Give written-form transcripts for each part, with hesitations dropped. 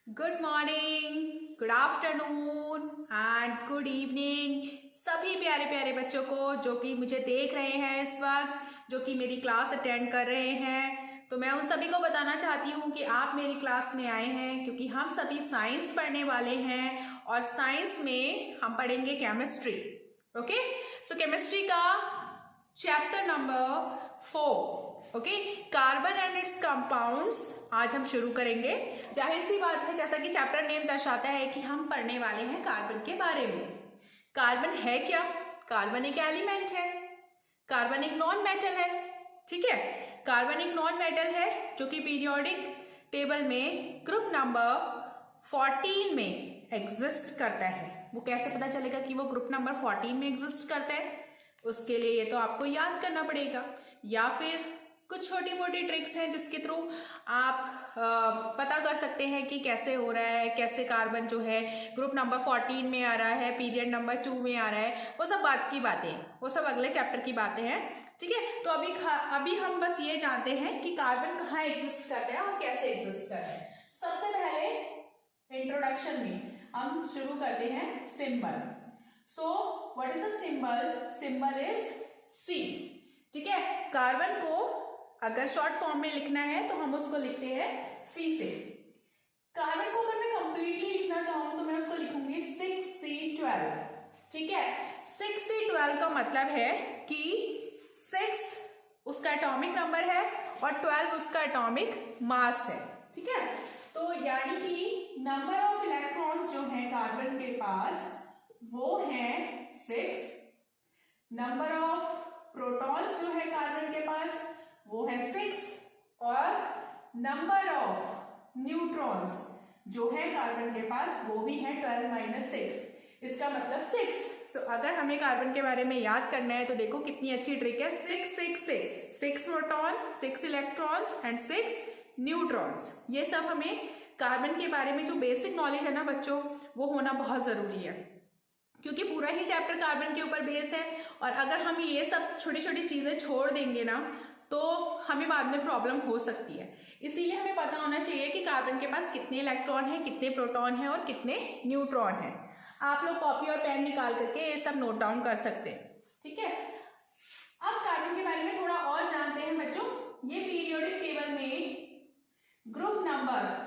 Good morning, good afternoon and good evening सभी प्यारे प्यारे बच्चों को जो कि मुझे देख रहे हैं इस वक्त, जो कि मेरी क्लास अटेंड कर रहे हैं। तो मैं उन सभी को बताना चाहती हूँ कि आप मेरी क्लास में आए हैं क्योंकि हम सभी साइंस पढ़ने वाले हैं और साइंस में हम पढ़ेंगे केमिस्ट्री। ओके, सो केमिस्ट्री का chapter number 4 okay, carbon and it's compounds आज हम शुरू करेंगे। जाहिर सी बात है, जैसा कि चैप्टर नेम दर्शाता है कि हम पढ़ने वाले हैं कार्बन के बारे में। कार्बन है क्या? कार्बन एक एलिमेंट है, कार्बन एक नॉन मेटल है। ठीक है, कार्बन एक नॉन मेटल है जो कि पीरियोडिक टेबल में ग्रुप नंबर 14 में एग्जिस्ट करता है। वो कैसे पता चलेगा कि वो ग्रुप नंबर 14 में एग्जिस्ट करता है? उसके लिए ये तो आपको याद करना पड़ेगा, या फिर कुछ छोटी मोटी ट्रिक्स हैं जिसके थ्रू आप पता कर सकते हैं कि कैसे हो रहा है, कैसे कार्बन जो है ग्रुप नंबर 14 में आ रहा है, पीरियड नंबर 2 में आ रहा है। वो सब बात की बातें, वो सब अगले चैप्टर की बातें हैं। ठीक है, तो अभी हम बस ये जानते हैं कि कार्बन कहाँ एग्जिस्ट करता है और कैसे एग्जिस्ट करता है। सबसे पहले इंट्रोडक्शन में हम शुरू करते हैं symbol. So what is a symbol? Symbol is C. ठीक है, कार्बन को अगर शॉर्ट फॉर्म में लिखना है तो हम उसको लिखते हैं सी से। कार्बन को अगर मैं कंप्लीटली लिखना चाहूँ तो मैं उसको लिखूंगी 6C12। ठीक है, 6C12 का मतलब है कि 6 उसका एटॉमिक नंबर है और 12 उसका एटॉमिक मास है। ठीक है, तो यानी कि नंबर ऑफ इलेक्ट्रॉन्स जो है कार्बन के पास वो है 6, नंबर ऑफ प्रोटॉन्स जो है कार्बन के पास वो है 6 और नंबर ऑफ न्यूट्रॉन्स जो है कार्बन के पास वो भी है 12 - 6। इसका मतलब 6। सो अगर हमें कार्बन के बारे में याद करना है तो देखो कितनी अच्छी ट्रिक है। 6 6 6 6 प्रोटॉन, 6 इलेक्ट्रॉन्स एंड 6 न्यूट्रॉन्स। ये सब हमें कार्बन के बारे में जो बेसिक नॉलेज है ना बच्चों, वो होना बहुत जरूरी है क्योंकि पूरा ही चैप्टर कार्बन के ऊपर बेस है। और अगर हम ये सब छोटी छोटी चीजें छोड़ देंगे ना तो हमें बाद में प्रॉब्लम हो सकती है। इसीलिए हमें पता होना चाहिए कि कार्बन के पास कितने इलेक्ट्रॉन हैं, कितने प्रोटॉन हैं और कितने न्यूट्रॉन हैं। आप लोग कॉपी और पेन निकाल करके ये सब नोट डाउन कर सकते हैं। ठीक है, अब कार्बन के बारे में थोड़ा और जानते हैं बच्चों। ये पीरियोडिक टेबल में ग्रुप नंबर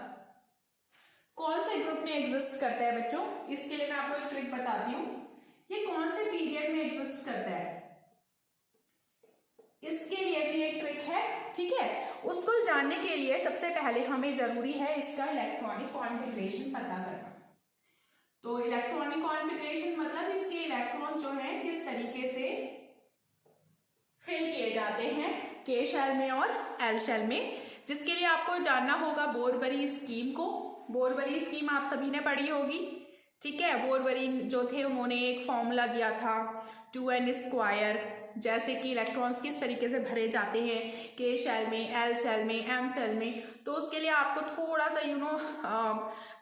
कौन से ग्रुप में एग्जिस्ट करता है बच्चों? इसके लिए मैं आपको एक ट्रिक बताती हूँ। ये कौन से पीरियड में एग्जिस्ट करता है, इसके लिए भी एक ट्रिक है। ठीक है, उसको जानने के लिए सबसे पहले हमें जरूरी है इसका इलेक्ट्रॉनिक कॉन्फ़िगरेशन पता करना। तो इलेक्ट्रॉनिक कॉन्फ़िगरेशन मतलब इसके इलेक्ट्रॉन्स जो हैं किस तरीके से फिल किए जाते हैं के शेल में और एल शेल में, जिसके लिए आपको जानना होगा बोरबरी स्कीम को। बोरबरी स्कीम आप सभी ने पढ़ी होगी। ठीक है, बोरबरी जो थे उन्होंने एक फॉर्मूला दिया था 2n², जैसे कि इलेक्ट्रॉन्स किस तरीके से भरे जाते हैं के शेल में, एल शेल में, एम शेल में। तो उसके लिए आपको थोड़ा सा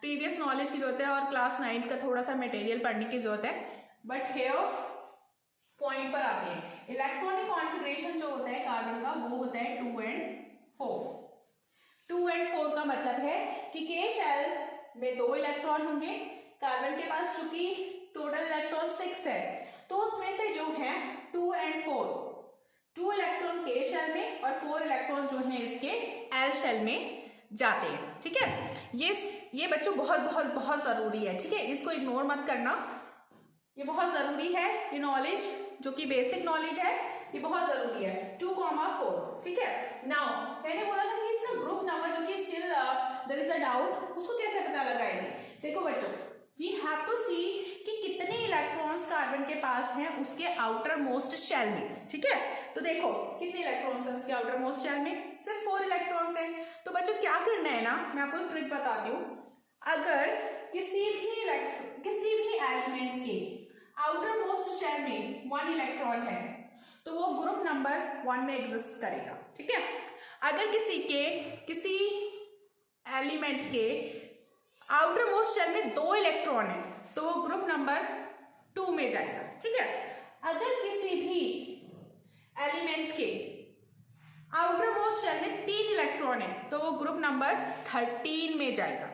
प्रीवियस नॉलेज की जरूरत है और क्लास 9th का थोड़ा सा मटेरियल पढ़ने की जरूरत है। बट हेयर पॉइंट पर आते हैं। इलेक्ट्रॉनिक कॉन्फ़िगरेशन जो होता है कार्बन का वो होता है 2 and 4। 2 and 4 का मतलब है कि के शेल में 2 इलेक्ट्रॉन होंगे। कार्बन के पास चूंकि टोटल इलेक्ट्रॉन 6 है तो उसमें से जो है 2 and 4, 2 इलेक्ट्रॉन के शेल में और 4 इलेक्ट्रॉन जो है इसके एल शेल में जाते हैं। ठीक है, ये बच्चों बहुत बहुत बहुत जरूरी है। ठीक है, इसको इग्नोर मत करना, ये बहुत जरूरी है। ये नॉलेज जो कि बेसिक नॉलेज है ये बहुत जरूरी है। 2, 4। ठीक है, नाउ मैंने बोला था कि इसका ग्रुप नंबर जो कि still there is a doubt, उसको कैसे पता लगाएंगे। देखो बच्चों, वी हैव टू सी कि कितने इलेक्ट्रॉन्स कार्बन के पास हैं उसके आउटर मोस्ट शेल में। ठीक है, तो देखो कितने इलेक्ट्रॉन्स हैं उसके आउटर मोस्ट शेल में, सिर्फ 4 इलेक्ट्रॉन्स हैं। तो बच्चों क्या करना है ना, मैं आपको एक ट्रिक बताती हूँ। अगर किसी भी एलिमेंट के आउटर मोस्ट शेल में 1 इलेक्ट्रॉन है तो वो ग्रुप नंबर 1 में एग्जिस्ट करेगा। ठीक है, अगर किसी एलिमेंट के आउटर मोस्ट शेल में 2 इलेक्ट्रॉन है तो वो ग्रुप नंबर 2 में जाएगा। ठीक है, अगर किसी भी एलिमेंट के आउटर मोस्ट शेल में 3 इलेक्ट्रॉन है तो वो ग्रुप नंबर 13 में जाएगा।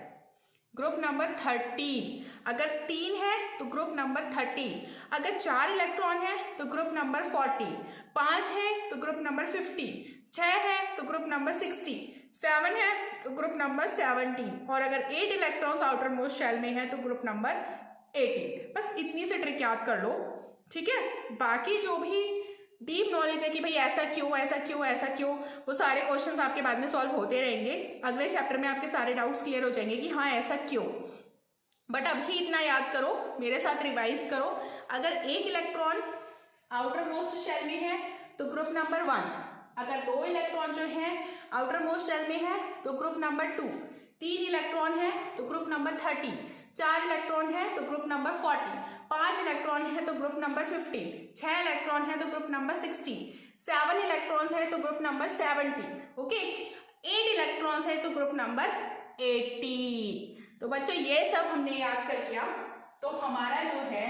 Group number 13। अगर 3 है तो ग्रुप नंबर 13। अगर 4 इलेक्ट्रॉन है तो ग्रुप नंबर 40। 5 है तो ग्रुप नंबर 50। 6 है तो ग्रुप नंबर 60। 7 है तो ग्रुप नंबर 17। और अगर 8 इलेक्ट्रॉन्स आउटर मोस्ट शेल में है तो ग्रुप नंबर 18। बस इतनी सी ट्रिक याद कर लो, ठीक है। बाकी जो भी डीप नॉलेज है कि भाई ऐसा क्यों ऐसा क्यों ऐसा क्यों, वो सारे क्वेश्चंस आपके बाद में सॉल्व होते रहेंगे। अगले चैप्टर में आपके सारे डाउट्स क्लियर हो जाएंगे कि हाँ ऐसा क्यों। बट अभी इतना याद करो, मेरे साथ रिवाइज करो। अगर एक इलेक्ट्रॉन आउटर मोस्ट शेल में है तो ग्रुप नंबर 1। अगर 2 इलेक्ट्रॉन जो है आउटर मोस्ट शेल में है तो ग्रुप नंबर 2। 3 इलेक्ट्रॉन है तो ग्रुप नंबर 30। 4 इलेक्ट्रॉन है तो ग्रुप नंबर 40। 5 इलेक्ट्रॉन है तो ग्रुप नंबर 15। 6 इलेक्ट्रॉन है तो ग्रुप नंबर 16। 7 इलेक्ट्रॉन्स है तो ग्रुप नंबर 17। ओके, 8 इलेक्ट्रॉन्स है तो ग्रुप नंबर 18। तो बच्चों ये सब हमने याद कर लिया। तो हमारा जो है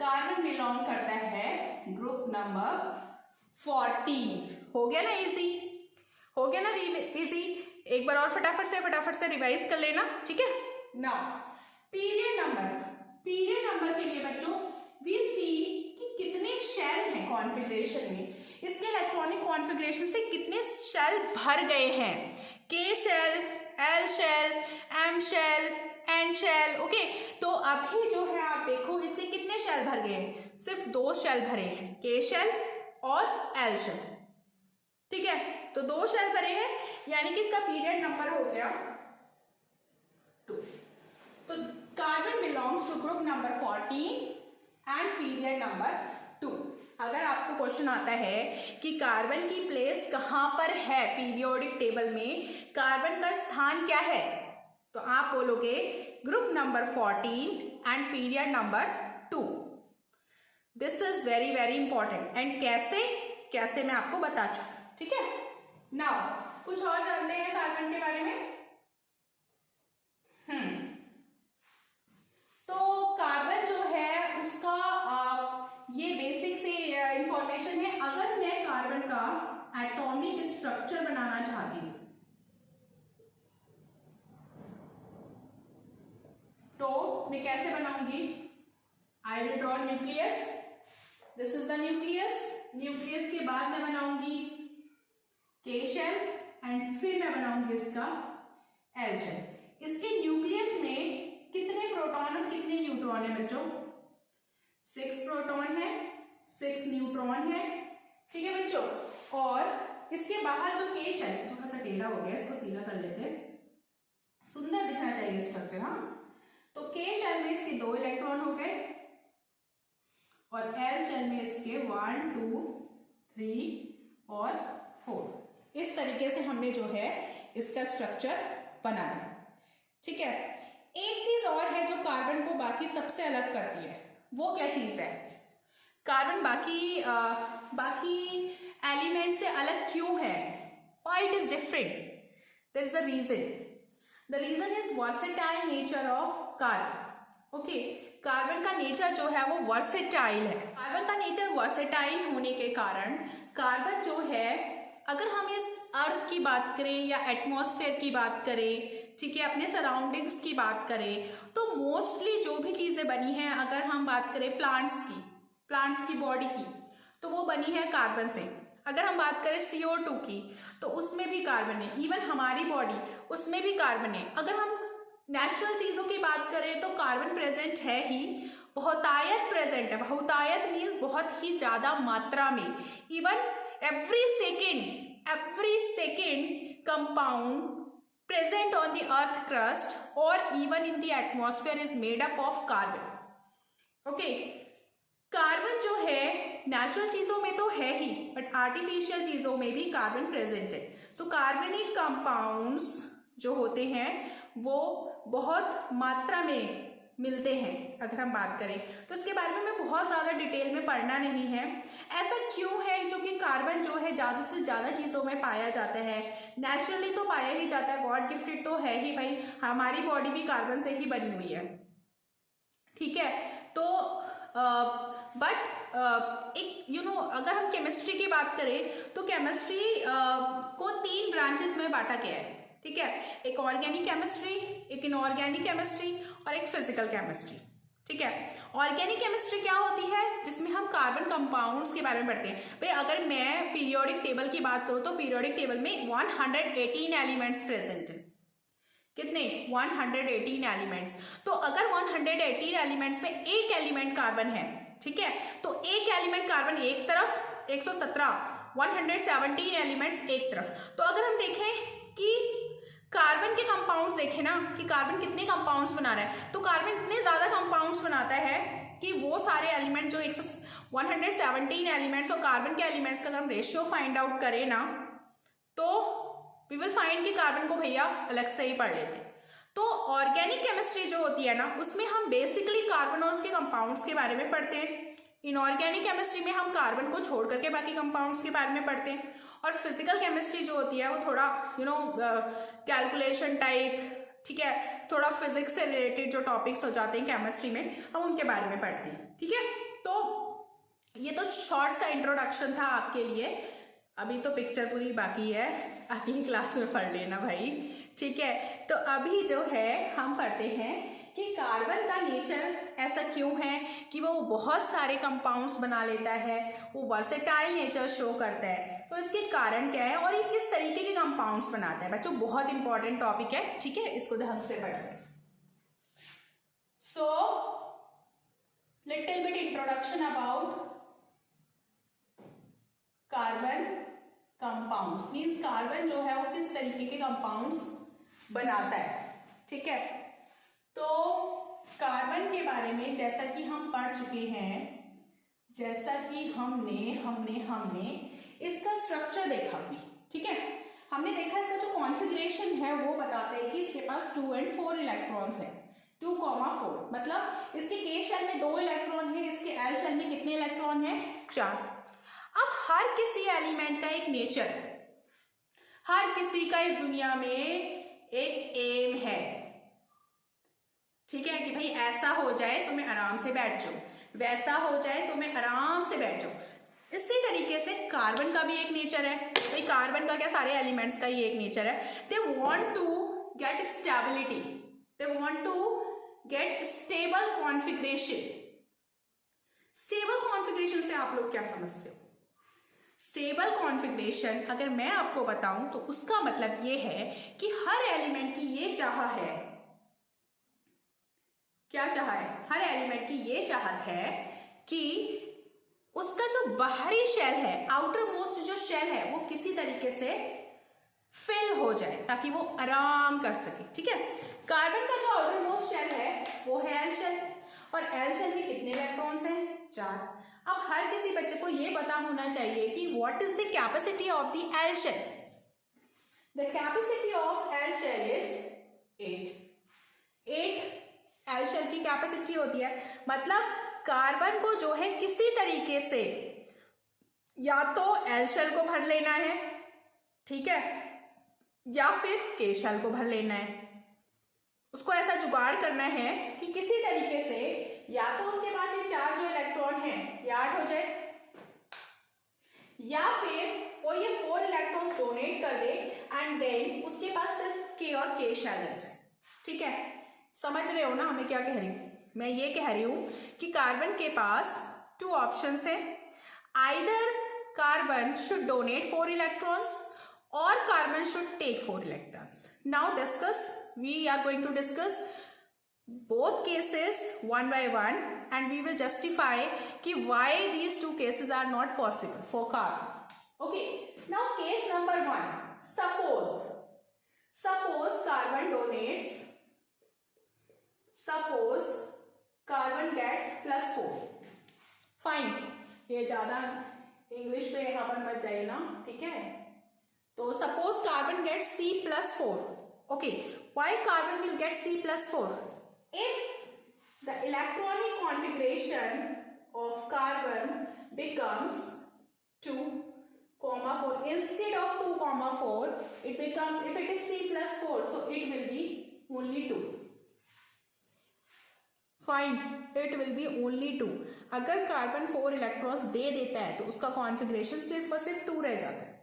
कार्बन बिलोंग करता है ग्रुप नंबर 14। हो गया ना इजी, हो गया ना इजी। एक बार और फटाफट से रिवाइज कर लेना, ठीक है। नाउ पीरियड नंबर के लिए बच्चों वी सी कि कितने शेल हैं कॉन्फ़िगरेशन में, इसके इलेक्ट्रॉनिक कॉन्फ़िगरेशन से कितने शेल भर गए हैं। K shell, L shell, M shell, N shell. Okay, तो अभी जो है आप देखो इसके कितने शेल भर गए हैं, सिर्फ 2 शेल भरे हैं, के शेल और एल शेल, ठीक है। तो 2 शेल भरे हैं, यानी कि इसका पीरियड नंबर हो गया 2। तो carbon belongs to group number 14 and period number 2। अगर आपको क्वेश्चन आता है कि कार्बन की प्लेस कहाँ पर है पीरियोडिक टेबल में, कार्बन का स्थान क्या है, तो आप बोलोगे group number 14 and period number 2। This is very very important. And कैसे मैं आपको बता चुका, ठीक है। नाउ कुछ और जानते हैं कार्बन के बारे में। तो कार्बन जो है उसका ये बेसिक से इंफॉर्मेशन है। अगर मैं कार्बन का एटॉमिक स्ट्रक्चर बनाना चाहती हूं तो मैं कैसे बनाऊंगी, I will draw nucleus. This is the nucleus. Nucleus के बाद मैं बनाऊंगी के शेल एंड फिर मैं बनाऊंगी इसका एल शेल। इसके न्यूक्लियस में कितने प्रोटॉन और कितने न्यूट्रॉन है बच्चों, 6 प्रोटॉन है, 6 न्यूट्रॉन है, ठीक है बच्चों। और इसके बाहर जो के शेल, थोड़ा सा टेढ़ा हो गया, इसको सीधा कर लेते हैं, सुंदर दिखना चाहिए स्ट्रक्चर। हाँ, तो के शेल में इसके 2 इलेक्ट्रॉन हो गए और एल शेल में इसके 1 2 3 और 4। इस तरीके से हमने जो है इसका स्ट्रक्चर बना दिया, ठीक है। एक चीज और है जो कार्बन को बाकी सबसे अलग करती है, वो क्या चीज है, कार्बन बाकी एलिमेंट से अलग क्यों है, why it is different, there is a reason. The reason is versatile nature of carbon. Okay, carbon का नेचर जो है वो वर्सेटाइल है। कार्बन का नेचर वर्सेटाइल होने के कारण कार्बन जो है, अगर हम इस अर्थ की बात करें या एटमॉस्फेयर की बात करें, ठीक है, अपने सराउंडिंग्स की बात करें, तो मोस्टली जो भी चीज़ें बनी हैं, अगर हम बात करें प्लांट्स की बॉडी की, तो वो बनी है कार्बन से। अगर हम बात करें CO2 की, तो उसमें भी कार्बन है। इवन हमारी बॉडी, उसमें भी कार्बन है। अगर हम नेचुरल चीज़ों की बात करें तो कार्बन प्रेजेंट है ही, बहुतायत प्रेजेंट है। बहुतायत मीन्स बहुत ही ज़्यादा मात्रा में। Even every second compound present on the earth crust or even in the atmosphere is made up of carbon. Okay, carbon जो है नेचुरल चीजों में तो है ही, बट आर्टिफिशियल चीजों में भी कार्बन प्रेजेंट है। सो कार्बनिक कंपाउंड्स जो होते हैं वो बहुत मात्रा में मिलते हैं। अगर हम बात करें तो इसके बारे में मैं बहुत ज़्यादा डिटेल में पढ़ना नहीं है। ऐसा क्यों है जो कि कार्बन जो है ज़्यादा से ज़्यादा चीज़ों में पाया जाता है, नेचुरली तो पाया ही जाता है, गॉड गिफ्टेड तो है ही भाई, हमारी बॉडी भी कार्बन से ही बनी हुई है, ठीक है। तो बट एक अगर हम केमिस्ट्री की बात करें तो केमिस्ट्री को 3 ब्रांचेस में बांटा गया है, ठीक है, एक ऑर्गेनिक केमिस्ट्री, एक इनऑर्गेनिक केमिस्ट्री और एक फिजिकल केमिस्ट्री। ठीक है, ऑर्गेनिक केमिस्ट्री क्या होती है, जिसमें हम कार्बन कंपाउंड्स के बारे में पढ़ते हैं। भाई अगर मैं पीरियोडिक टेबल की बात करूं तो पीरियोडिक टेबल में 118 एलिमेंट्स प्रेजेंट है। कितने? 118 एलिमेंट्स। तो अगर 118 एलिमेंट्स में एक एलिमेंट कार्बन है, ठीक है, तो एक एलिमेंट कार्बन एक तरफ, 117 एलिमेंट्स एक तरफ। तो अगर हम देखें कि कार्बन के कंपाउंड्स देखें ना कि कार्बन कितने कंपाउंड्स बना रहा है, तो कार्बन इतने ज्यादा कंपाउंड्स बनाता है कि वो सारे एलिमेंट जो 117 एलिमेंट्स और कार्बन के एलिमेंट्स का अगर हम रेशियो फाइंड आउट करें ना, तो वी विल फाइंड कि कार्बन को भैया अलग से ही पढ़ लेते। तो ऑर्गेनिक केमिस्ट्री जो होती है ना, उसमें हम बेसिकली कार्बन और उसके कंपाउंड्स के बारे में पढ़ते हैं। इनऑर्गेनिक केमिस्ट्री में हम कार्बन को छोड़ करके बाकी कंपाउंड्स के बारे में पढ़ते हैं। और फिजिकल केमिस्ट्री जो होती है वो थोड़ा कैलकुलेशन टाइप, ठीक है, थोड़ा फिजिक्स से रिलेटेड जो टॉपिक्स हो जाते हैं केमिस्ट्री में, हम उनके बारे में पढ़ते हैं। ठीक है, तो ये तो शॉर्ट सा इंट्रोडक्शन था आपके लिए। अभी तो पिक्चर पूरी बाकी है, अगली क्लास में पढ़ लेना भाई। ठीक है, तो अभी जो है हम पढ़ते हैं कि कार्बन का नेचर ऐसा क्यों है कि वो बहुत सारे कंपाउंड्स बना लेता है, वो वर्सेटाइल नेचर शो करता है। तो इसके कारण क्या है और ये किस तरीके के कंपाउंड्स बनाता है। बच्चों बहुत इंपॉर्टेंट टॉपिक है, ठीक है, इसको ध्यान से पढ़ें। So little bit introduction about carbon compounds, means carbon जो है वो किस तरीके के कंपाउंड्स बनाता है। ठीक है, तो कार्बन के बारे में जैसा कि हम पढ़ चुके हैं, जैसा कि हमने इसका स्ट्रक्चर देखा भी। ठीक है, हमने देखा इसका जो कॉन्फ़िगरेशन है वो बताता है कि इसके पास 2 और 4 इलेक्ट्रॉन्स है। 2,4 मतलब इसके के शेल में 2 इलेक्ट्रॉन है, इसके एल शेल में कितने इलेक्ट्रॉन है? 4। अब हर किसी एलिमेंट का एक नेचर, हर किसी का इस दुनिया में एक एम है। ठीक है, कि भाई ऐसा हो जाए तो मैं आराम से बैठ जाऊं, वैसा हो जाए तो मैं आराम से बैठ जाऊं। इसी तरीके से कार्बन का भी एक नेचर है। भाई कार्बन का क्या, सारे एलिमेंट्स का ही एक नेचर है। They want to get stability, they want to get stable configuration. Stable configuration से आप लोग क्या समझते हो? स्टेबल कॉन्फ़िगरेशन अगर मैं आपको बताऊं तो उसका मतलब ये है कि हर एलिमेंट की ये चाह है, क्या चाह है? हर एलिमेंट की ये चाहत है कि उसका जो बाहरी शेल है, आउटर मोस्ट जो शेल है, वो किसी तरीके से फिल हो जाए ताकि वो आराम कर सके। ठीक है, कार्बन का जो आउटर मोस्ट शेल है वो है एल शेल, और एल शेल में कितने इलेक्ट्रॉन्स हैं? 4। अब हर किसी बच्चे को ये पता होना चाहिए कि what is the capacity of the L shell. The capacity of L shell is 8 L shell की कैपेसिटी होती है। मतलब कार्बन को जो है किसी तरीके से या तो एल शेल को भर लेना है, ठीक है, या फिर के शेल को भर लेना है। उसको ऐसा जुगाड़ करना है कि किसी तरीके से या तो उसके पास ये 4 जो इलेक्ट्रॉन है ये 8 हो जाए, या फिर वो ये 4 इलेक्ट्रॉन्स डोनेट कर दे एंड देन उसके पास सिर्फ के और के शेल रह जाए। ठीक है, समझ रहे हो ना हमें क्या कह रही हूं? मैं ये कह रही हूं कि कार्बन के पास 2 ऑप्शंस है। Either carbon should donate 4 electrons or carbon should take 4 electrons. Now we are going to discuss both cases one by one and we will justify ki why these 2 cases are not possible for carbon. Okay, now case number 1. Suppose carbon donates, suppose carbon gets +4. Fine, ये ज़्यादा English पे यहाँ पर मत जाइए ना, ठीक है। तो suppose carbon gets C+4. Okay, why carbon will get C+4? If the electronic configuration of carbon becomes 2,4 instead of 2,4, it becomes, if it is C+4, so it will be only 2. Fine, it will be only 2. अगर carbon 4 electrons they देता है तो उसका configuration सिर्फ और सिर्फ 2 रह जाता है।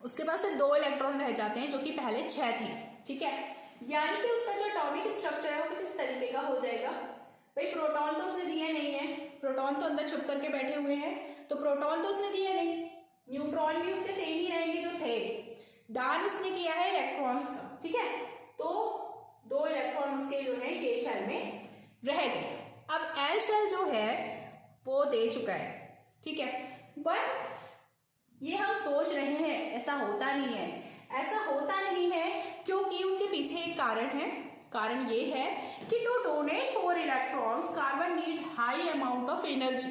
उसके पास सिर्फ 2 इलेक्ट्रॉन रह जाते हैं जो कि पहले 6 थे। ठीक है, यानी कि उसका जो एटॉमिक स्ट्रक्चर है वो कुछ इस तरीके का हो जाएगा। भाई प्रोटॉन तो उसने दिए नहीं है, प्रोटॉन तो अंदर छुप करके बैठे हुए हैं, तो प्रोटॉन तो उसने दिए नहीं, न्यूट्रॉन भी उसके सेम ही रहेंगे जो थे, दान उसने किया है इलेक्ट्रॉन्स का। ठीक है, तो 2 इलेक्ट्रॉन उसके जो है के शेल में रह गए। अब एल शेल जो है वो दे चुका है। ठीक है, बट ये हम सोच रहे हैं, ऐसा होता नहीं है, ऐसा होता नहीं है क्योंकि उसके पीछे एक कारण है। कारण ये है कि to donate 4 electrons carbon need high amount of energy.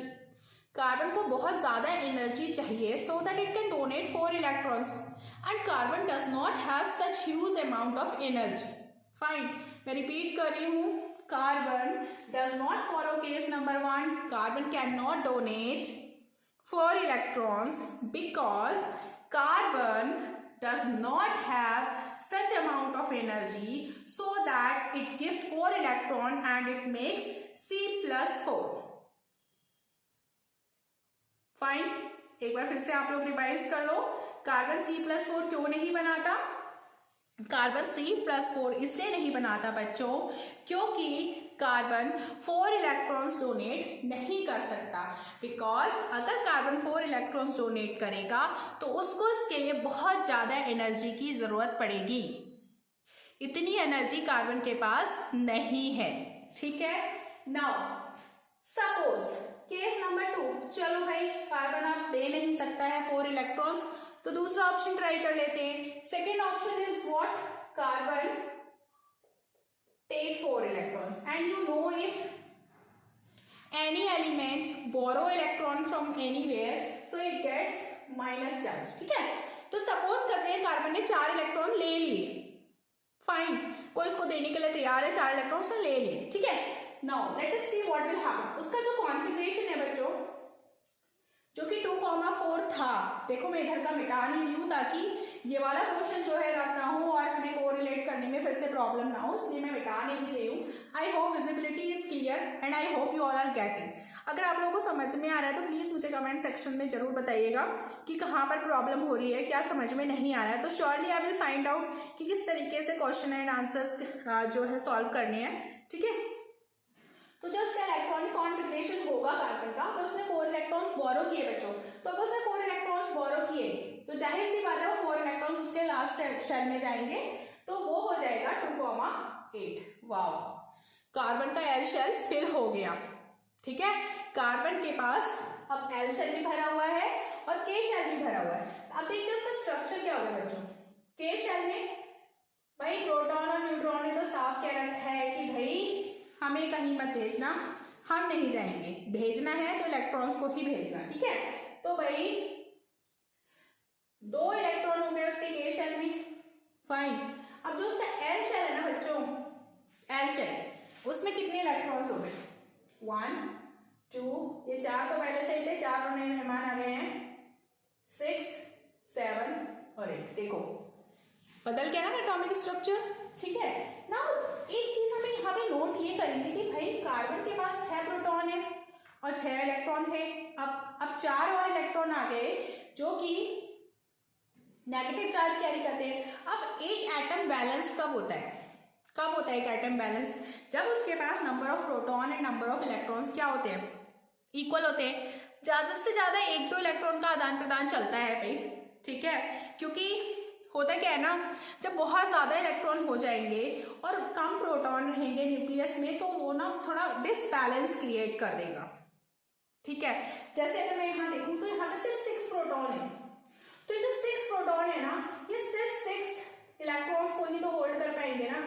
Carbon को बहुत ज्यादा एनर्जी चाहिए so that it can donate 4 electrons and carbon does not have such huge amount of energy. Fine, मैं रिपीट कर रही हूँ, carbon does not follow case number 1, carbon can not donate 4 electrons because carbon does not have such amount of energy so that it gives 4 electron and it makes C+4. Fine, एक बार फिर से आप लोग revise कर लो, carbon C+4 क्यों नहीं बनाता? Carbon C+4 इसलिए नहीं बनाता बच्चों क्योंकि कार्बन 4 इलेक्ट्रॉन्स डोनेट नहीं कर सकता। बिकॉज अगर कार्बन 4 इलेक्ट्रॉन्स डोनेट करेगा तो उसको इसके लिए बहुत ज़्यादा एनर्जी की ज़रूरत पड़ेगी, इतनी एनर्जी कार्बन के पास नहीं है। ठीक है, नाउ सपोज केस नंबर 2, चलो भाई कार्बन अब दे नहीं सकता है 4 इलेक्ट्रॉन्स, तो दूसरा ऑप्शन ट्राई कर लेते हैं। Second option is what, carbon take 4 electrons and you know if any element borrow electron from anywhere so it gets minus charge। ठीक है, तो सपोज करते हैं कार्बन ने 4 इलेक्ट्रॉन ले लिए, फाइन, कोई उसको देने के लिए तैयार है, 4 इलेक्ट्रॉन उसने ले लिए। ठीक है, now let us see what will happen. उसका जो कॉन्फ़िगरेशन है बच्चों जो कि 2,4 था, देखो मैं इधर का मिटा नहीं रही हूँ ताकि ये वाला क्वेश्चन जो है रद्द ना हो और हमें कोरिलेट करने में फिर से प्रॉब्लम ना हो, इसलिए मैं मिटा नहीं रही हूँ। I hope visibility is clear and I hope you all are getting. अगर आप लोगों को समझ में आ रहा है तो प्लीज़ मुझे कमेंट सेक्शन में जरूर बताइएगा कि कहाँ पर प्रॉब्लम हो रही है, क्या समझ में नहीं आ रहा है, तो surely I will find out कि किस तरीके से क्वेश्चन एंड आंसर्स जो है सॉल्व करने हैं। ठीक है, तो जो उसका इलेक्ट्रॉनिक कॉन्फ़िगरेशन होगा कार्बन का, अगर उसने 4 इलेक्ट्रॉन्स बोरो किए बच्चों, तो अगर उसने 4 इलेक्ट्रॉन्स बोरो किए तो जाहिर सी बात है वो 4 इलेक्ट्रॉन्स उसके लास्ट शेल में जाएंगे, तो वो हो जाएगा 2,8। वाओ, कार्बन का एल शेल फिल हो गया। ठीक है, कार्बन के पास अब एल शेल भी भरा हुआ है और के शेल भी भरा हुआ है। अब देखते हैं उसका स्ट्रक्चर क्या होगा बच्चों। के शेल में भाई प्रोटॉन और न्यूट्रॉन ने तो साफ कह रखा है कि भाई हमें कहीं मत भेजना, हम नहीं जाएंगे, भेजना है तो इलेक्ट्रॉन्स को ही भेजना। ठीक है, तो भाई 2 इलेक्ट्रॉन हो गए उसके के शेल में, फाइन। अब जो उसका एल शेल है ना बच्चों, एल शेल, उसमें कितने इलेक्ट्रॉन्स हो गए? 1 2, ये 4 तो पहले से ही थे, 4 नए मेहमान आ गए हैं, 6 7 और 8। देखो बदल गया ना एटॉमिक स्ट्रक्चर। ठीक है, ना एक चीज हमें यहाँ पे नोट ये करेंगे कि भाई कार्बन के पास 6 प्रोटॉन है और 6 इलेक्ट्रॉन थे, अब 4 और इलेक्ट्रॉन आ गए जो कि नेगेटिव चार्ज कैरी करते हैं। अब एक एटम बैलेंस कब होता है? कब होता है एक एटम बैलेंस? जब उसके पास number of proton and number of electrons क्या होते हैं? इक्वल होते हैं। ज्यादा से ज्यादा 1-2 इलेक्ट्रॉन का आदान प्रदान चलता है भाई। ठीक है, क्योंकि होता क्या है ना, जब बहुत ज़्यादा इलेक्ट्रॉन हो जाएंगे और कम प्रोटॉन रहेंगे न्यूक्लियस में तो वो ना थोड़ा डिसबैलेंस क्रिएट कर देगा। ठीक है, जैसे अगर मैं यहाँ देखूँ तो यहाँ पे सिर्फ 6 प्रोटॉन है, तो ये जो 6 प्रोटॉन है ना, ये सिर्फ 6 इलेक्ट्रॉन्स को ही तो होल्ड कर पाएंगे ना,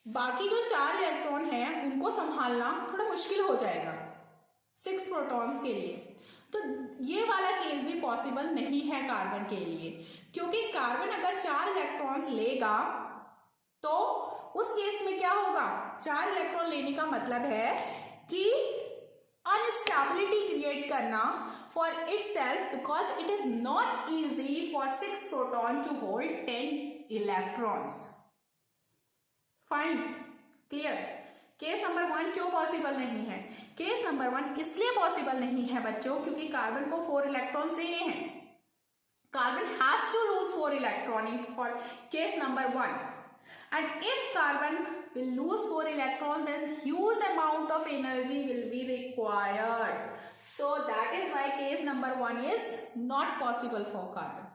बाकी जो 4 इलेक्ट्रॉन है उनको संभालना थोड़ा मुश्किल हो जाएगा 6 प्रोटॉन्स के लिए। तो ये वाला केस भी पॉसिबल नहीं है कार्बन के लिए, क्योंकि कार्बन अगर 4 इलेक्ट्रॉन्स लेगा तो उस केस में क्या होगा? 4 इलेक्ट्रॉन लेने का मतलब है कि अनस्टेबिलिटी क्रिएट करना for itself, because it is not easy for 6 proton to hold 10 electrons. Fine, clear. Case number 1 क्यों पॉसिबल नहीं है? केस नंबर 1 इसलिए पॉसिबल नहीं है बच्चों क्योंकि कार्बन को 4 इलेक्ट्रॉन्स देने हैं। carbon has to lose 4 electron in for case number 1. And if carbon will lose 4 electrons, then huge amount of energy will be required. So that is why case number 1 is not possible for carbon.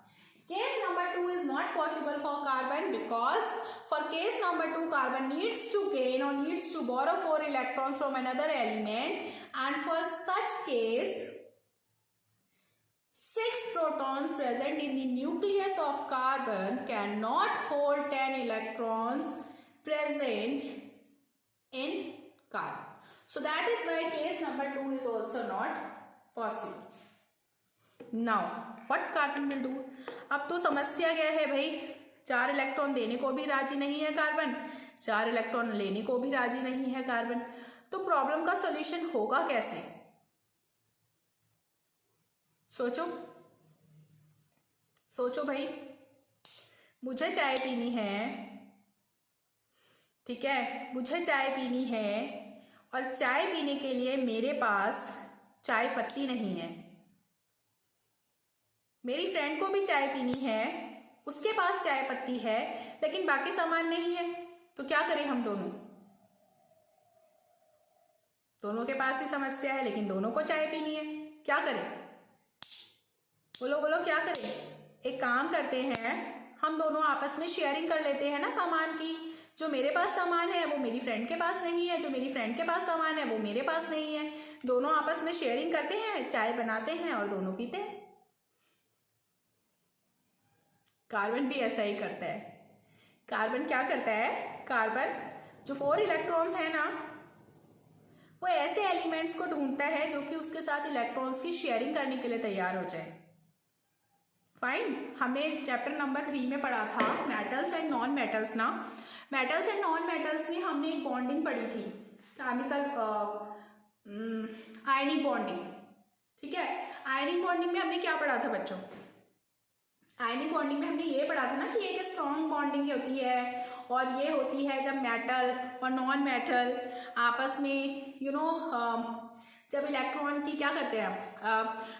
Case number 2 is not possible for carbon because for case number 2 carbon needs to gain or needs to borrow 4 electrons from another element, and for such case 6 protons present in the nucleus of carbon cannot hold 10 electrons present in carbon. So that is why case number 2 is also not possible. Now what carbon will do? अब तो समस्या क्या है भाई, 4 electron देने को भी राजी नहीं है कार्बन, 4 इलेक्ट्रॉन लेने को भी राजी नहीं है कार्बन। तो प्रॉब्लम का सॉल्यूशन होगा कैसे? सोचो सोचो भाई, मुझे चाय पीनी है, ठीक है, मुझे चाय पीनी है और चाय पीने के लिए मेरे पास चाय पत्ती नहीं है। मेरी फ्रेंड को भी चाय पीनी है, उसके पास चाय पत्ती है लेकिन बाकी सामान नहीं है। तो क्या करें हम दोनों? दोनों के पास ही समस्या है लेकिन दोनों को चाय पीनी है, क्या करें? बोलो बोलो क्या करें? एक काम करते हैं, हम दोनों आपस में शेयरिंग कर लेते हैं ना सामान की। जो मेरे पास सामान है वो मेरी फ्रेंड के पास नहीं है, जो मेरी फ्रेंड के पास सामान है वो मेरे पास नहीं है। दोनों आपस में शेयरिंग करते हैं, चाय बनाते हैं और दोनों पीते हैं। कार्बन भी ऐसा ही करता है। कार्बन क्या करता है? कार्बन जो 4 इलेक्ट्रॉन्स है ना, वो ऐसे एलिमेंट्स को ढूंढता है जो कि उसके साथ इलेक्ट्रॉन्स की शेयरिंग करने के लिए तैयार हो जाए। फाइन, हमने चैप्टर नंबर 3 में पढ़ा था मेटल्स एंड नॉन मेटल्स ना। मेटल्स एंड नॉन मेटल्स में हमने एक बॉन्डिंग पढ़ी थी, केमिकल आयनिक बॉन्डिंग, ठीक है। आयनिक बॉन्डिंग में हमने क्या पढ़ा था बच्चों? आयनिक बॉन्डिंग में हमने ये पढ़ा था ना कि एक स्ट्रॉन्ग बॉन्डिंग होती है और ये होती है जब मेटल और नॉन मेटल आपस में जब इलेक्ट्रॉन की क्या करते हैं,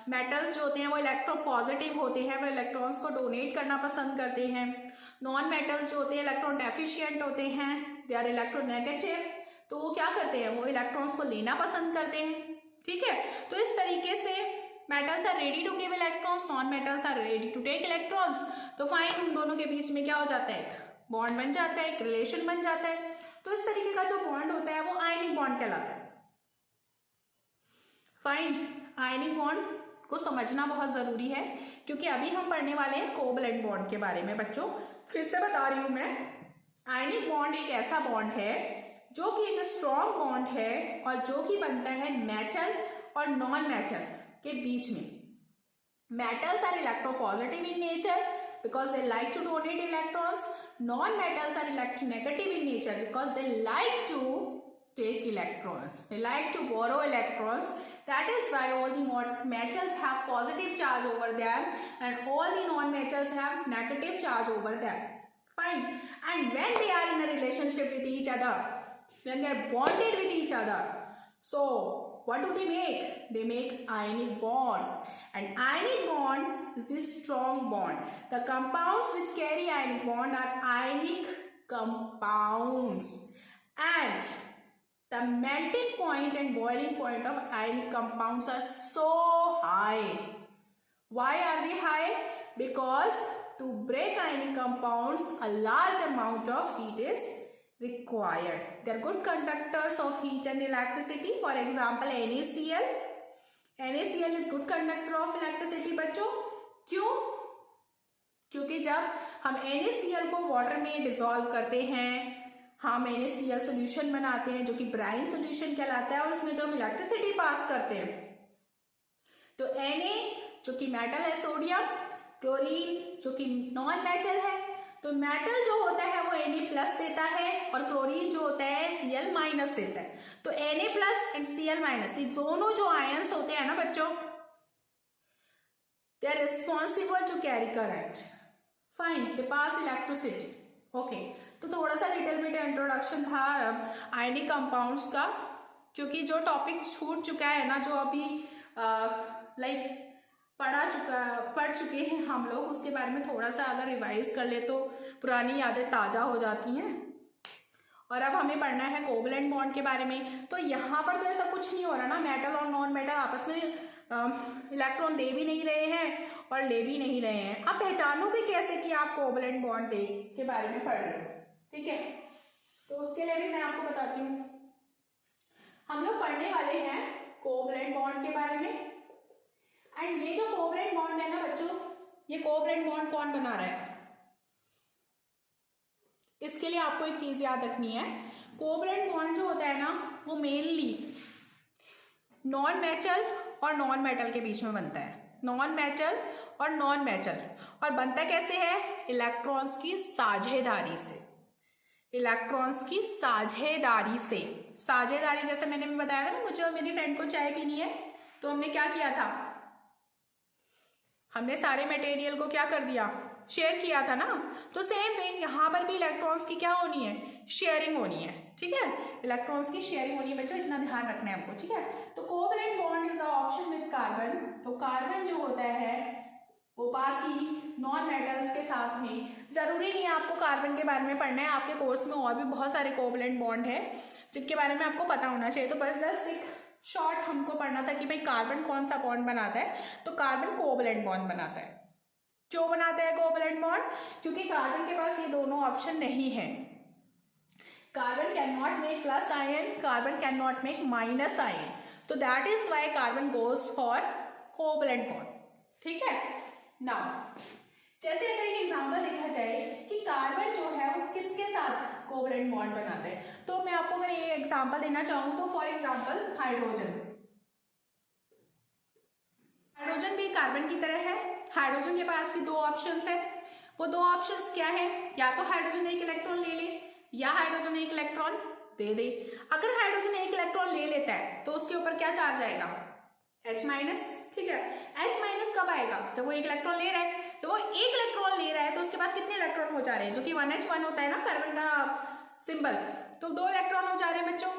मेटल्स जो होते हैं वो इलेक्ट्रो पॉजिटिव होते हैं, वो इलेक्ट्रॉन्स को डोनेट करना पसंद करते हैं। नॉन मेटल्स जो होते हैं इलेक्ट्रॉन डेफिशिएंट होते हैं, दे आर इलेक्ट्रोनेगेटिव, तो वो क्या करते हैं, वो इलेक्ट्रॉन्स को लेना पसंद करते हैं, ठीक है। तो इस तरीके से metals are ready to give electrons, non metals are ready to take electrons. तो फाइन, उन दोनों के बीच में क्या हो जाता है, एक बॉन्ड बन जाता है, एक रिलेशन बन जाता है। तो इस तरीके का जो बॉन्ड होता है वो आयनिक बॉन्ड कहलाता है। फाइन, आयनिक बॉन्ड को समझना बहुत जरूरी है क्योंकि अभी हम पढ़ने वाले हैं कोवलेंट बॉन्ड के बारे में। बच्चों फिर से बता रही हूं मैं, आयनिक बॉन्ड एक ऐसा बॉन्ड है जो कि एक स्ट्रॉन्ग बॉन्ड है और जो कि बनता है मेटल और नॉन मेटल के बीच में। Metals are electropositive in nature because they like to donate electrons. Non-metals are electronegative in nature because they like to take electrons. They like to borrow electrons. That is why all the metals have positive charge over them and all the non-metals have negative charge over them. Fine. And when they are in a relationship with each other, when they are bonded with each other, so what do they make? They make ionic bond. And ionic bond is a strong bond. The compounds which carry ionic bond are ionic compounds. And the melting point and boiling point of ionic compounds are so high. Why are they high? Because to break ionic compounds, a large amount of heat is required. They are good conductors of heat and electricity. For example, NaCl. NaCl is good conductor of electricity बच्चों। क्यों? क्योंकि जब हम NaCl को water में dissolve करते हैं, हम NaCl सोल्यूशन बनाते हैं जो कि ब्राइन सोल्यूशन कहलाता है और उसमें जो हम इलेक्ट्रिसिटी पास करते हैं तो Na जो कि मेटल है सोडियम, क्लोरीन जो कि नॉन मेटल है, तो मेटल जो होता है वो Na प्लस देता है और क्लोरीन जो होता है Cl माइनस देता है। तो Na plus and Cl minus, ये दोनों जो आयंस होते हैं ना बच्चों, they are responsible to carry current. Fine, they pass electricity. Okay, तो थोड़ा सा लिटिल बिट इंट्रोडक्शन था आयनिक कंपाउंड्स का, क्योंकि जो टॉपिक छूट चुका है ना, जो अभी लाइक पढ़ चुके हैं हम लोग, उसके बारे में थोड़ा सा अगर रिवाइज कर ले तो पुरानी यादें ताज़ा हो जाती हैं। और अब हमें पढ़ना है कोवलेंट बॉन्ड के बारे में। तो यहाँ पर तो ऐसा कुछ नहीं हो रहा ना, मेटल और नॉन मेटल आपस में इलेक्ट्रॉन दे भी नहीं रहे हैं और ले भी नहीं रहे हैं। आप पहचानोगे कैसे कि आप कोवलेंट बॉन्ड दे के बारे में पढ़ रहे हो, ठीक है। तो उसके लिए भी मैं आपको बताती हूँ, हम लोग पढ़ने वाले हैं कोवलेंट बॉन्ड के बारे में। एंड ये जो कोवलेंट बॉन्ड है ना बच्चों, ये कोवलेंट बॉन्ड कौन बना रहा है, इसके लिए आपको एक चीज याद रखनी है। कोवलेंट बॉन्ड जो होता है ना, वो मेनली नॉन मेटल और नॉन मेटल के बीच में बनता है, नॉन मेटल और नॉन मेटल। और बनता कैसे है, इलेक्ट्रॉन्स की साझेदारी से, इलेक्ट्रॉन्स की साझेदारी से। साझेदारी जैसे मैंने भी बताया था ना, मुझे और मेरी फ्रेंड को चाय पीनी है, तो हमने क्या किया था, हमने सारे मटेरियल को क्या कर दिया, शेयर किया था ना। तो सेम वे यहाँ पर भी इलेक्ट्रॉन्स की क्या होनी है, शेयरिंग होनी है, ठीक है। इलेक्ट्रॉन्स की शेयरिंग होनी है बच्चों, इतना ध्यान रखना है हमको, ठीक है। तो covalent bond is the option with carbon. तो कार्बन जो होता है वो बाकी नॉन मेटल्स के साथ में, जरूरी नहीं है आपको कार्बन के बारे में पढ़ना है, आपके कोर्स में और भी बहुत सारे कोवलेंट बॉन्ड है जिनके बारे में आपको पता होना चाहिए। तो बस जस्ट एक शॉर्ट हमको पढ़ना था कि भाई कार्बन कौन सा बॉन्ड बनाता है, तो कार्बन कोवलेंट बॉन्ड बनाता है। क्यों बनाता है कोवलेंट बॉन्ड, क्योंकि कार्बन के पास ये दोनों ऑप्शन नहीं है। Carbon can not make plus ion, carbon can not make minus ion, तो that is why carbon goes for covalent bond, ठीक है। नाउ जैसे अगर एक एग्जांपल देखा जाए कि कार्बन जो है वो किसके साथ कोवलेंट बॉन्ड बनाता है, तो मैं आपको अगर ये एग्जांपल देना चाहूँ तो फॉर एग्जांपल हाइड्रोजन, हाइड्रोजन भी कार्बन की तरह है। हाइड्रोजन के पास भी दो ऑप्शंस है। वो दो ऑप्शंस क्या है, या तो हाइड्रोजन एक इलेक्ट्रॉन ले ले या हाइड्रोजन एक इलेक्ट्रॉन दे दे। अगर हाइड्रोजन एक इलेक्ट्रॉन ले लेता है तो उसके ऊपर क्या चार्ज आएगा, H माइनस, ठीक है। H माइनस कब आएगा, जब वो एक इलेक्ट्रॉन ले रहा है। जब वो एक इलेक्ट्रॉन ले रहा है तो उसके पास कितने इलेक्ट्रॉन हो जा रहे हैं, जो कि 1H1 होता है ना कार्बन का सिंबल, तो 2 इलेक्ट्रॉन हो जा रहे हैं बच्चों।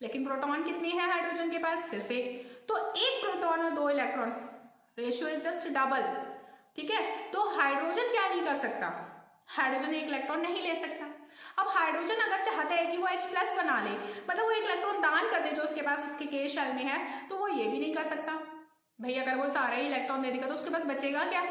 लेकिन प्रोटॉन कितने हैं हाइड्रोजन के पास, सिर्फ एक। तो एक प्रोटॉन और 2 electron, ratio is just double, ठीक है। तो हाइड्रोजन क्या नहीं कर सकता, हाइड्रोजन एक इलेक्ट्रॉन नहीं ले सकता। अब हाइड्रोजन अगर चाहता है कि वो H प्लस बना ले, मतलब वो एक इलेक्ट्रॉन दान कर दे जो उसके पास उसके K शेल में है, तो वो ये भी नहीं कर सकता। भाई अगर वो सारा ही इलेक्ट्रॉन दे देगा तो उसके पास बचेगा क्या,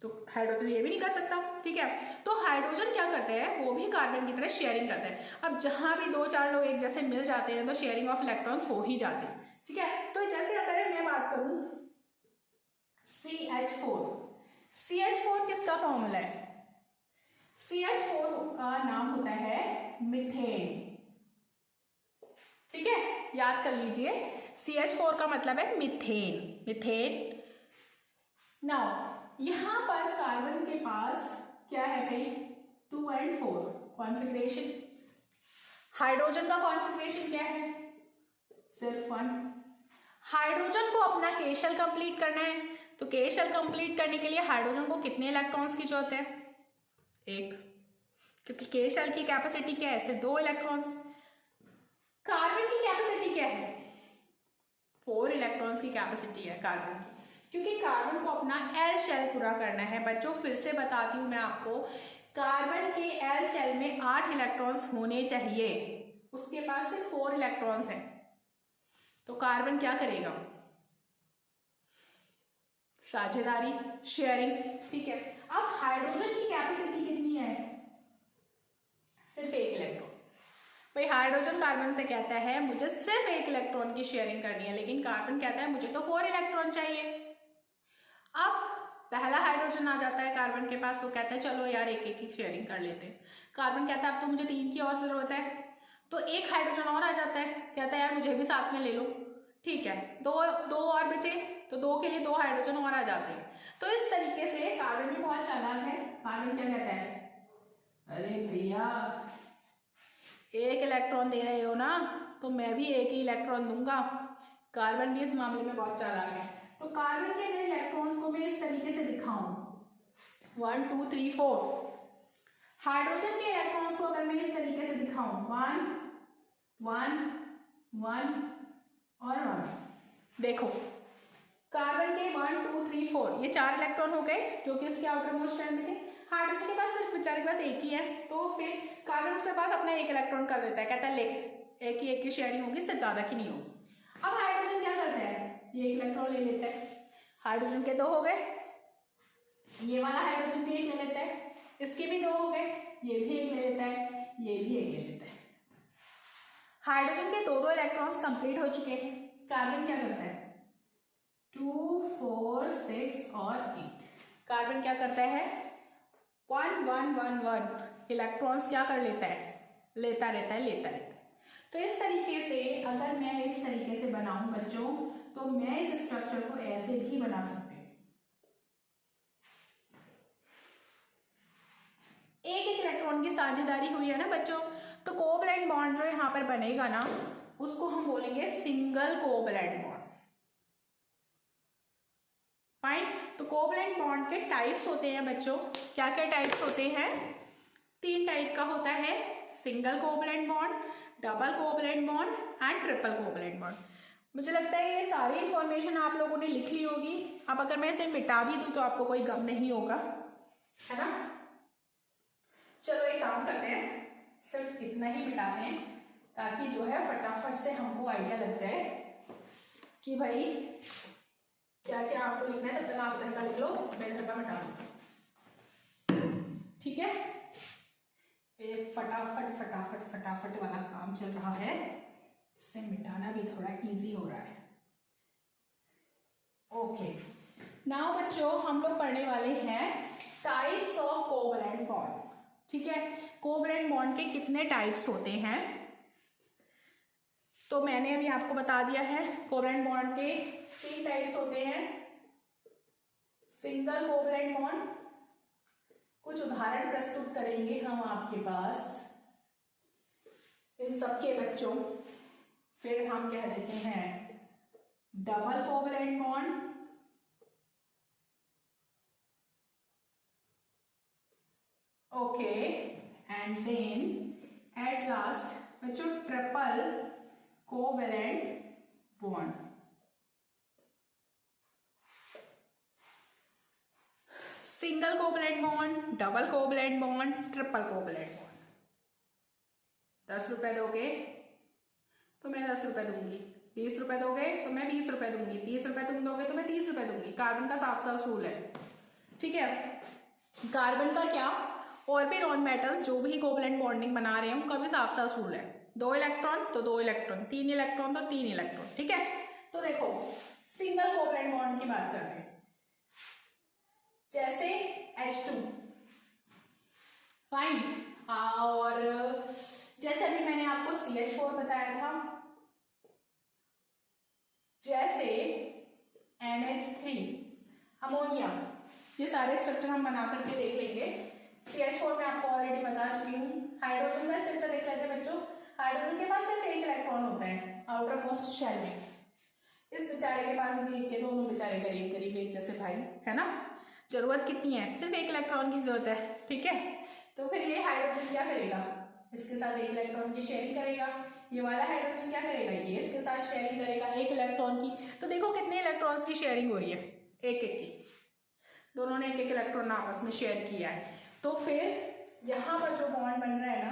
तो हाइड्रोजन ये भी नहीं कर सकता, ठीक है। तो हाइड्रोजन क्या करते हैं, वो भी कार्बन की तरह शेयरिंग करते हैं। अब जहां भी 2-4 लोग एक जैसे मिल जाते हैं तो शेयरिंग ऑफ इलेक्ट्रॉन्स हो ही जाते हैं, ठीक है। तो जैसे अगर मैं बात करूं CH4, CH4 किसका फॉर्मूला है, CH4 का नाम होता है मीथेन, ठीक है। याद कर लीजिए, CH4 का मतलब है मीथेन, मीथेन। नाउ यहां पर कार्बन के पास क्या है भाई, 2 और 4 कॉन्फ़िगरेशन। हाइड्रोजन का कॉन्फ़िगरेशन क्या है, सिर्फ 1। हाइड्रोजन को अपना K शेल कंप्लीट करना है, तो K शेल कंप्लीट करने के लिए हाइड्रोजन को कितने इलेक्ट्रॉन्स की जरूरत है, 1, क्योंकि K शेल की कैपेसिटी क्या है, सिर्फ 2 इलेक्ट्रॉन्स। कार्बन की कैपेसिटी क्या है, 4 इलेक्ट्रॉन्स की कैपेसिटी है कार्बन की, क्योंकि कार्बन को अपना L शेल पूरा करना है। बच्चों फिर से बताती हूँ मैं आपको, कार्बन के L शेल में 8 इलेक्ट्रॉन्स होने चाहिए, उसके पास सिर्फ 4 इलेक्ट्रॉन्स हैं। तो कार्बन क्या करेगा, साझेदारी, शेयरिंग, ठीक है। अब हाइड्रोजन की कैपेसिटी कितनी है, सिर्फ 1 इलेक्ट्रॉन। भाई हाइड्रोजन कार्बन से कहता है मुझे सिर्फ 1 इलेक्ट्रॉन की शेयरिंग करनी है, लेकिन कार्बन कहता है मुझे तो 4 इलेक्ट्रॉन चाहिए। अब पहला हाइड्रोजन आ जाता है कार्बन के पास, वो कहता है चलो यार एक एक की शेयरिंग कर लेते हैं। कार्बन कहता है अब तो मुझे 3 की और जरूरत है, तो एक हाइड्रोजन और आ जाता है, कहता है यार मुझे भी साथ में ले लो, ठीक है। दो और बचे, तो 2 के लिए 2 हाइड्रोजन और आ जाते हैं। तो इस तरीके से कार्बन भी बहुत चालाक है। कार्बन क्या कहता है, अरे भैया 1 इलेक्ट्रॉन दे रहे हो ना, तो मैं भी 1 ही इलेक्ट्रॉन दूंगा। कार्बन भी इस मामले में बहुत चालाक है। तो कार्बन के अगर इलेक्ट्रॉन्स को मैं इस तरीके से दिखाऊं 1 2 3 4, हाइड्रोजन के इलेक्ट्रॉन्स को अगर मैं इस तरीके से दिखाऊं 1 1 1 और 1, देखो कार्बन के 1 2 3 4 ये 4 इलेक्ट्रॉन हो गए जो कि उसके आउटर मोस्ट स्ट्रैंड थे। हाइड्रोजन के पास सिर्फ बेचारे के पास एक ही है, तो फिर कार्बन उसके पास अपना एक इलेक्ट्रॉन कर देता है, कहता है ले एक की शेयरिंग होगी, इससे ज्यादा की नहीं होगी। अब हाइड्रोजन क्या करता है, ये एक इलेक्ट्रॉन ले लेता है, हाइड्रोजन के 2 हो गए, ये वाला हाइड्रोजन भी एक ले लेता है, इसके भी 2 हो गए, ये भी एक ले लेता है, ये भी एक ले लेता है। हाइड्रोजन के 2 इलेक्ट्रॉन्स कंप्लीट हो चुके हैं। कार्बन क्या करता है 2 4 6 और 8। कार्बन क्या करता है 1 1 1 1 इलेक्ट्रॉन्स क्या कर लेता है, लेता रहता है। तो इस तरीके से अगर मैं इस तरीके से बनाऊं बच्चों, तो मैं इस स्ट्रक्चर को ऐसे भी बना सकती हूँ। एक इलेक्ट्रॉन की साझेदारी हुई है ना बच्चों, तो कोवैलेंट बॉन्ड जो यहाँ पर बनेगा ना, उसको हम बोलेंगे सिंगल कोवैलेंट बॉन्ड। फाइन। तो कोवैलेंट बॉन्ड के टाइप्स होते हैं बच्चों, क्या क्या टाइप्स होते हैं, 3 टाइप का होता है, single covalent bond, double covalent bond and triple covalent bond. मुझे लगता है ये सारी इंफॉर्मेशन आप लोगों ने लिख ली होगी। अब अगर मैं इसे मिटा भी दूं तो आपको कोई गम नहीं होगा, है ना। चलो एक काम करते हैं, सिर्फ इतना ही मिटाते हैं ताकि जो है फटाफट से हमको आइडिया लग जाए कि भाई क्या क्या आपको लिखना है। तब तक आप इधर का लिख लो, मैं इधर का मिटा दूँ, ठीक है। ये फटाफट फटाफट फटाफट वाला काम चल रहा है, इससे मिटाना भी थोड़ा इजी हो रहा है। ओके, नाउ बच्चों हम लोग पढ़ने वाले हैं टाइप्स ऑफ कोवैलेंट बॉन्ड, ठीक है। कोवैलेंट बॉन्ड के कितने टाइप्स होते हैं, तो मैंने अभी आपको बता दिया है। कोवैलेंट बॉन्ड के 3 टाइप्स होते हैं, सिंगल कोवैलेंट बॉन्ड, कुछ उदाहरण प्रस्तुत करेंगे हम आपके पास इन सबके बच्चों। फिर हम कह देते हैं double covalent bond, okay, and then at last बच्चों triple covalent bond. Single covalent bond, double covalent bond, triple covalent bond. 10 रुपए दोगे तो मैं 10 रुपए दूंगी, 20 रुपए दोगे तो मैं 20 रुपए दूंगी, 30 रुपए तुम दोगे तो मैं 30 रुपए दूंगी। कार्बन का साफ साफ रूल है, ठीक है। कार्बन का क्या, और भी नॉन मेटल्स जो भी कोवैलेंट बॉन्डिंग बना रहे हैं उनका भी साफ साफ रूल है, 2 इलेक्ट्रॉन तो 2 इलेक्ट्रॉन, 3 इलेक्ट्रॉन तो 3 इलेक्ट्रॉन, ठीक है। तो देखो सिंगल कोवैलेंट बॉन्ड की बात करते हैं, जैसे H2, फाइन, और जैसे अभी मैंने आपको CH4 बताया था, जैसे NH3, अमोनिया, ये सारे स्ट्रक्चर हम बना करके देख लेंगे। CH4 में आपको ऑलरेडी बता चुकी हूँ। हाइड्रोजन का स्ट्रक्चर देख लेते हैं बच्चों। हाइड्रोजन के पास सिर्फ एक इलेक्ट्रॉन होता है आउटर मोस्ट शेल में, इस बेचारे के पास भी एक है, दोनों बेचारे करीब करीब एक जैसे भाई, है ना। जरूरत कितनी है, सिर्फ एक इलेक्ट्रॉन की जरूरत है, ठीक है। तो फिर ये हाइड्रोजन क्या करेगा, इसके साथ एक इलेक्ट्रॉन की शेयरिंग करेगा। ये वाला हाइड्रोजन क्या करेगा, ये इसके साथ शेयरिंग करेगा एक इलेक्ट्रॉन की। तो देखो कितने इलेक्ट्रॉन्स की शेयरिंग हो रही है, एक एक की, दोनों ने एक एक इलेक्ट्रॉन आपस में शेयर किया है। तो फिर यहाँ पर जो बॉन्ड बन रहा है ना,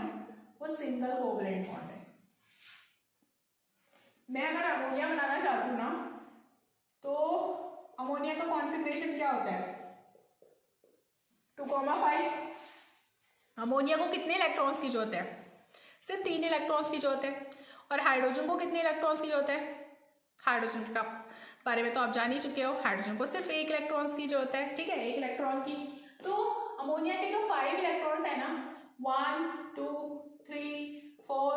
वो सिंगल कोवैलेंट बॉन्ड है। मैं अगर अमोनिया बनाना चाहती हूँ ना, तो अमोनिया का कॉन्फ़िगरेशन क्या होता है 2,5। अमोनिया को कितने इलेक्ट्रॉन्स की जरूरत है, सिर्फ 3 इलेक्ट्रॉन्स की जरूरत है। और हाइड्रोजन को कितने इलेक्ट्रॉन्स की जरूरत है, हाइड्रोजन का बारे में तो आप जान ही चुके हो, हाइड्रोजन को सिर्फ 1 इलेक्ट्रॉन्स की जरूरत है, ठीक है, 1 इलेक्ट्रॉन की। तो अमोनिया के जो 5 इलेक्ट्रॉन्स है ना, 1 2 3 4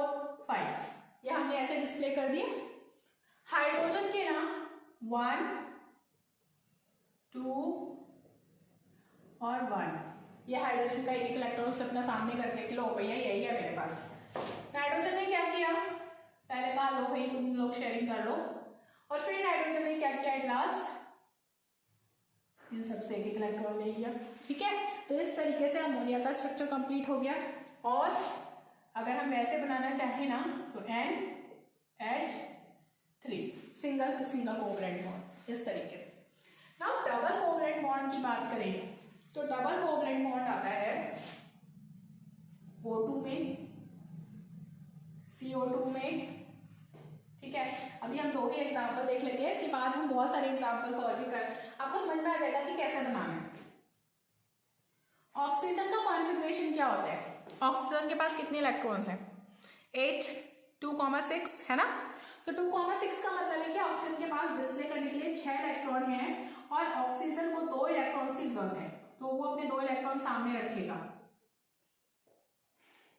5, ये हमने ऐसे डिस्प्ले कर दिया। हाइड्रोजन के ना 1 2 और 1, ये हाइड्रोजन का एक इलेक्ट्रॉन से अपना सामने कर दिया कि लो भैया यही है मेरे पास। नाइट्रोजन ने क्या किया, पहले कहा लो भाई तुम लोग शेयरिंग कर लो, और फिर नाइट्रोजन ने क्या किया, एट लास्ट इन सबसे एक इलेक्ट्रॉन ले लिया, ठीक है। तो इस तरीके से अमोनिया का स्ट्रक्चर कंप्लीट हो गया। और अगर हम वैसे बनाना चाहें ना, तो NH3 सिंगल कोवैलेंट बॉन्ड, इस तरीके से। नाउ डबल कोवलेंट बॉन्ड की बात करें तो डबल कोवलेंट बॉन्ड आता है O2 में, CO2 में, ठीक है। अभी हम 2 ही एग्जाम्पल देख लेते हैं, इसके बाद हम बहुत सारे एग्जाम्पल्स और भी कर, आपको समझ में आ जाएगा कि कैसे बनाना है। ऑक्सीजन का कॉन्फ़िगरेशन क्या होता है? ऑक्सीजन के पास कितने इलेक्ट्रॉन्स हैं? 8, 2,6 है ना। तो 2,6 का मतलब है कि ऑक्सीजन के पास डिस्प्ले करने के लिए 6 इलेक्ट्रॉन हैं और ऑक्सीजन को 2 इलेक्ट्रॉन्स की जरूरत है, तो वो अपने 2 इलेक्ट्रॉन सामने रखेगा।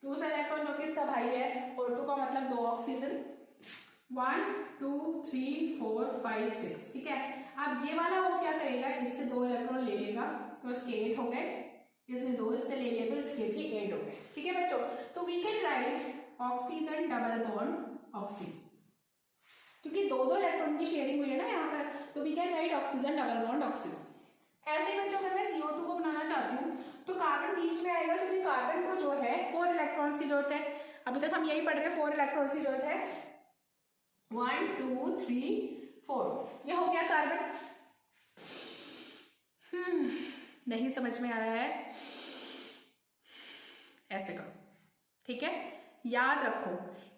दूसरा इलेक्ट्रॉन जो कि इसका भाई है, O2 का मतलब 2 ऑक्सीजन, 1 2 3 4 5 6, ठीक है। अब ये वाला वो क्या करेगा, इससे 2 इलेक्ट्रॉन ले लेगा तो इसके 8 हो गए, इसने 2 इससे ले लिए तो इसके भी 8 हो गए, ठीक है बच्चों। तो we can write oxygen double bond oxygen, क्योंकि 2 इलेक्ट्रॉन की शेयरिंग हुई है ना यहाँ पर, तो we can write oxygen double bond oxygen. ऐसे ही बच्चों अगर मैं CO2 को बनाना चाहती हूँ तो कार्बन बीच में आएगा, क्योंकि कार्बन को जो है 4 इलेक्ट्रॉन्स की जरूरत है। अभी तक हम यही पढ़ रहे हैं, 4 इलेक्ट्रॉन्स की जरूरत है, 1 2 3 4। ये हो गया कार्बन। नहीं समझ में आ रहा है, ऐसे करो, ठीक है। याद रखो,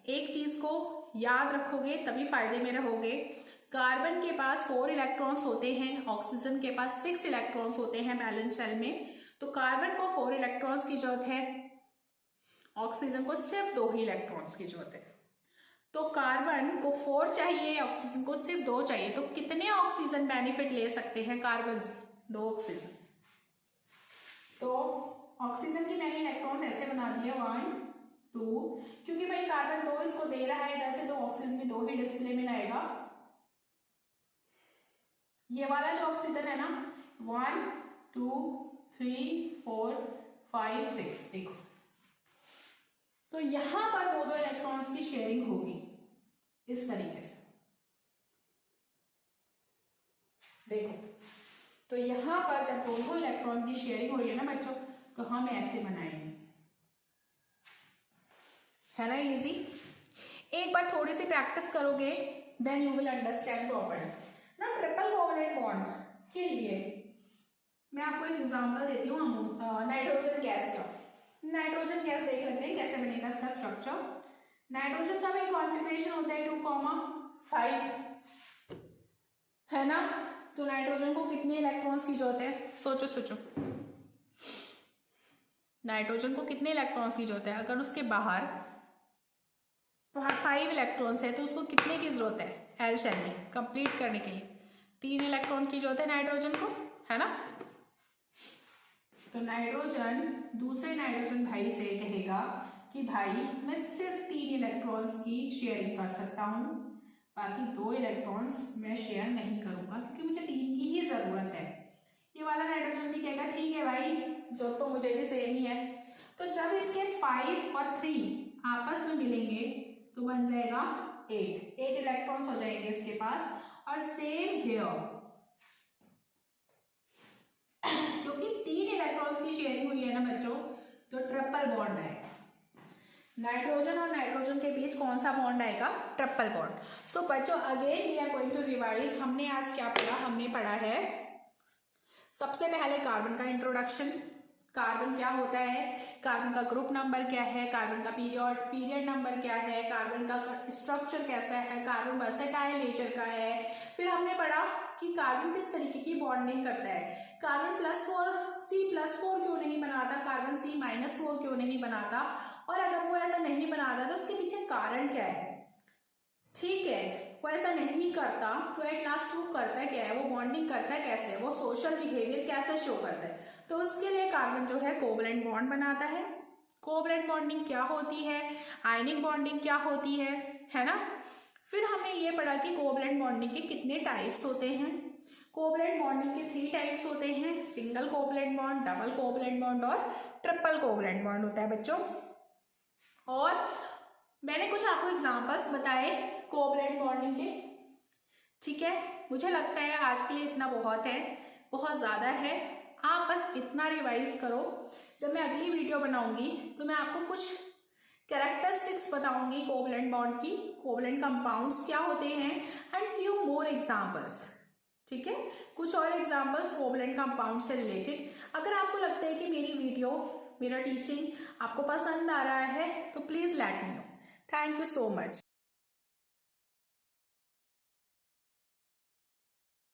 एक चीज को याद रखोगे तभी फायदे में रहोगे। कार्बन के पास 4 इलेक्ट्रॉन्स होते हैं, ऑक्सीजन के पास 6 इलेक्ट्रॉन्स होते हैं बैलेंस शेल में। तो कार्बन को 4 इलेक्ट्रॉन्स की जरूरत है, ऑक्सीजन को सिर्फ 2 ही इलेक्ट्रॉन्स की जरूरत है। तो कार्बन को 4 चाहिए, ऑक्सीजन को सिर्फ 2 चाहिए, तो कितने ऑक्सीजन बेनिफिट ले सकते हैं कार्बन से? 2 ऑक्सीजन। तो ऑक्सीजन की मैंने इलेक्ट्रॉन्स ऐसे बना दिए 1 2, क्योंकि भाई कार्बन 2 इसको दे रहा है, इधर से 2 ऑक्सीजन की 2 ही डिस्प्ले में लाएगा। ये वाला जो ऑक्सीजन है ना 1 2 3 4 5 6, देखो तो यहां पर 2 इलेक्ट्रॉन्स की शेयरिंग होगी इस तरीके से, देखो। तो यहां पर जब 2 इलेक्ट्रॉन की शेयरिंग हो रही है ना बच्चों, तो हम ऐसे बनाएंगे, है ना इजी। एक बार थोड़ी सी प्रैक्टिस करोगे then you will understand properly ना। ट्रिपल कोवलेंट बॉन्ड के लिए मैं आपको एक एग्जांपल देती हूँ, नाइट्रोजन गैस का। नाइट्रोजन गैस देख लेते हैं कैसे बनेगा इसका स्ट्रक्चर। नाइट्रोजन का भी कॉन्फ़िगरेशन होता है 2,5, है ना। तो नाइट्रोजन को कितने इलेक्ट्रॉन्स की जरूरत है? सोचो सोचो, नाइट्रोजन को कितने इलेक्ट्रॉन्स की जरूरत है? अगर उसके बाहर 5 इलेक्ट्रॉन्स है तो उसको कितने की जरूरत है एल शेल में कंप्लीट करने के लिए? 3 इलेक्ट्रॉन की जरूरत है नाइट्रोजन को, है ना। तो नाइट्रोजन दूसरे नाइट्रोजन भाई से कहेगा कि भाई मैं सिर्फ 3 इलेक्ट्रॉन्स की शेयरिंग कर सकता हूँ, बाकी 2 इलेक्ट्रॉन्स मैं शेयर नहीं करूंगा, क्योंकि मुझे 3 की ही जरूरत है। ये वाला नाइट्रोजन भी कहेगा ठीक है भाई, जो तो मुझे भी सेम ही है। तो जब इसके 5 और 3 आपस में मिलेंगे तो बन जाएगा 8 इलेक्ट्रॉन्स हो जाएंगे इसके पास। और सेम हियर, क्योंकि 3 इलेक्ट्रॉन्स की शेयरिंग हुई है ना बच्चों, तो ट्रिपल बॉन्ड आएगा। नाइट्रोजन और नाइट्रोजन के बीच कौन सा बॉन्ड आएगा? Triple bond. सो बच्चों again we are going to revise. हमने आज क्या पढ़ा? हमने पढ़ा है सबसे पहले कार्बन का इंट्रोडक्शन, कार्बन क्या होता है, कार्बन का ग्रुप नंबर क्या है, कार्बन का पीरियड नंबर क्या है, कार्बन का स्ट्रक्चर कैसा है, कार्बन वर्सेटाइल नेचर का है। फिर हमने पढ़ा कि कार्बन किस तरीके की बॉन्डिंग करता है, कार्बन +4 C+4 क्यों नहीं बनाता, कार्बन C-4 क्यों नहीं बनाता, और अगर वो ऐसा नहीं बनाता तो उसके पीछे कारण क्या है। ठीक है, वो ऐसा नहीं करता तो एट लास्ट वो करता क्या है, वो बॉन्डिंग करता है कैसे, वो सोशल बिहेवियर कैसे शो करता है। तो उसके लिए कार्बन जो है कोवलेंट बॉन्ड बनाता है। कोवलेंट बॉन्डिंग क्या होती है, आयनिक बॉन्डिंग क्या होती है ना। फिर हमने ये पढ़ा कि कोवलेंट बॉन्डिंग के कितने टाइप्स होते हैं। कोवलेंट बॉन्डिंग के 3 टाइप्स होते हैं, single covalent bond, double covalent bond और ट्रिपल कोवलेंट बॉन्ड होता है बच्चों। और मैंने कुछ आपको एग्जांपल्स बताए कोवलेंट बॉन्डिंग के, ठीक है। मुझे लगता है आज के लिए इतना बहुत है, बहुत ज़्यादा है। आप बस इतना रिवाइज करो, जब मैं अगली वीडियो बनाऊंगी तो मैं आपको कुछ कैरेक्टरिस्टिक्स बताऊंगी कोवलेंट बॉन्ड की, कोवलेंट कंपाउंड्स क्या होते हैं एंड फ्यू मोर एग्जांपल्स, ठीक है। कुछ और एग्जाम्पल्स कोवलेंट कंपाउंड से रिलेटेड। अगर आपको लगता है कि मेरी वीडियो, मेरा टीचिंग आपको पसंद आ रहा है तो please let me know. Thank you so much.